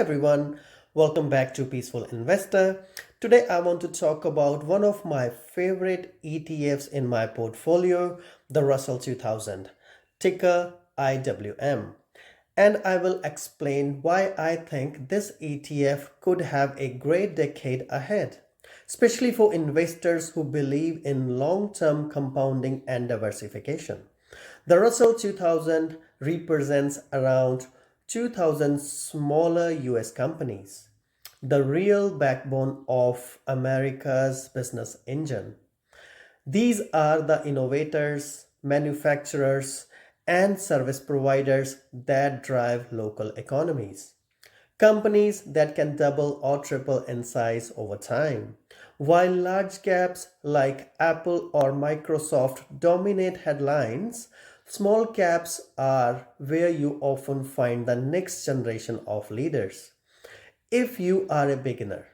everyone, welcome back to Peaceful Investor. Today I want to talk about one of my favorite ETFs in my portfolio, the Russell 2000, ticker IWM. And I will explain why I think this ETF could have a great decade ahead, especially for investors who believe in long-term compounding and diversification. The Russell 2000 represents around 2,000 smaller US companies, the real backbone of America's business engine. These are the innovators, manufacturers, and service providers that drive local economies. Companies that can double or triple in size over time. While large caps like Apple or Microsoft dominate headlines, small caps are where you often find the next generation of leaders. If you are a beginner,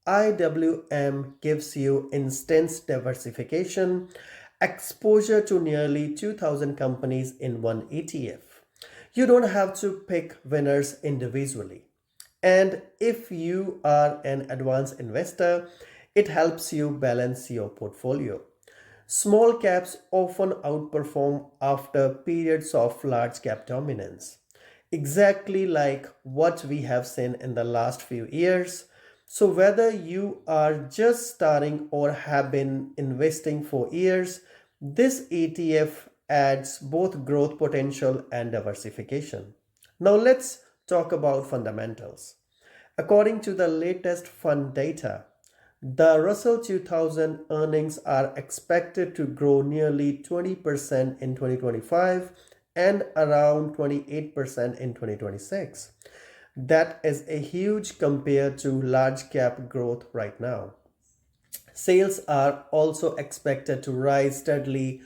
IWM gives you instant diversification, exposure to nearly 2,000 companies in one ETF. You don't have to pick winners individually. And if you are an advanced investor, it helps you balance your portfolio. Small caps often outperform after periods of large cap dominance, exactly like what we have seen in the last few years. So, whether you are just starting or have been investing for years, this ETF adds both growth potential and diversification. Now, let's talk about fundamentals. According to the latest fund data, the Russell 2000 earnings are expected to grow nearly 20% in 2025 and around 28% in 2026. That is a huge compared to large cap growth right now. Sales are also expected to rise steadily,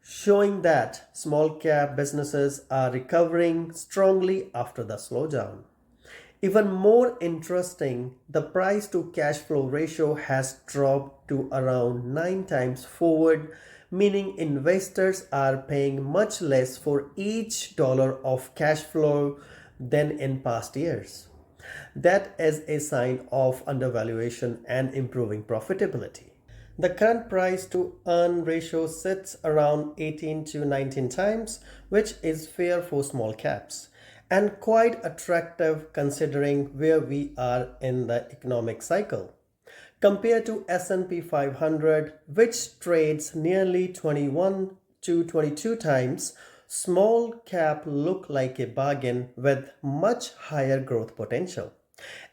showing that small cap businesses are recovering strongly after the slowdown. Even more interesting, the price to cash flow ratio has dropped to around 9 times forward, meaning investors are paying much less for each dollar of cash flow than in past years. That is a sign of undervaluation and improving profitability. The current price to earn ratio sits around 18 to 19 times, which is fair for small caps and quite attractive considering where we are in the economic cycle. Compared to S&P 500, which trades nearly 21 to 22 times, small cap look like a bargain with much higher growth potential.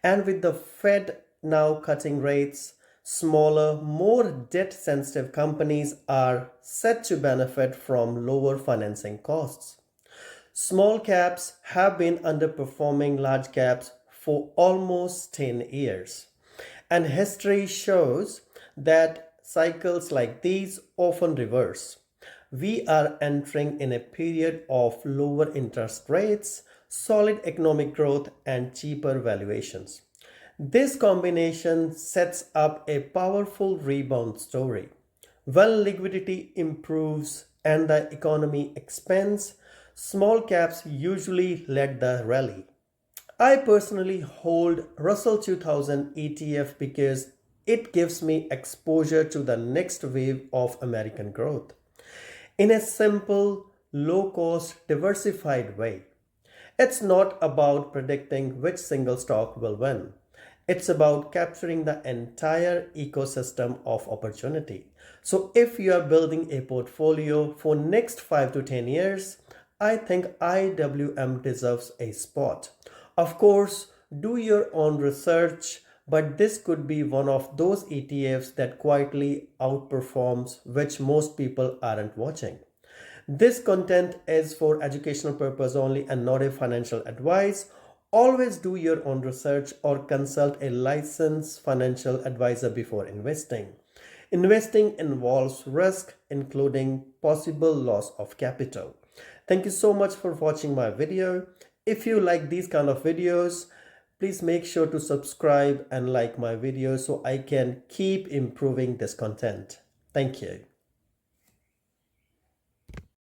And with the Fed now cutting rates, smaller, more debt-sensitive companies are set to benefit from lower financing costs. Small caps have been underperforming large caps for almost 10 years. And history shows that cycles like these often reverse. We are entering in a period of lower interest rates, solid economic growth, and cheaper valuations. This combination sets up a powerful rebound story. When liquidity improves and the economy expands, small caps usually lead the rally. I personally hold Russell 2000 ETF because it gives me exposure to the next wave of American growth in a simple, low cost, diversified way. It's not about predicting which single stock will win. It's about capturing the entire ecosystem of opportunity. So if you are building a portfolio for next 5 to 10 years, I think IWM deserves a spot. Of course, do your own research, but this could be one of those ETFs that quietly outperforms, which most people aren't watching. This content is for educational purpose only and not a financial advice. Always do your own research or consult a licensed financial advisor before investing. Investing involves risk, including possible loss of capital. Thank you so much for watching my video. If you like these kind of videos, please make sure to subscribe and like my videos so I can keep improving this content. Thank you.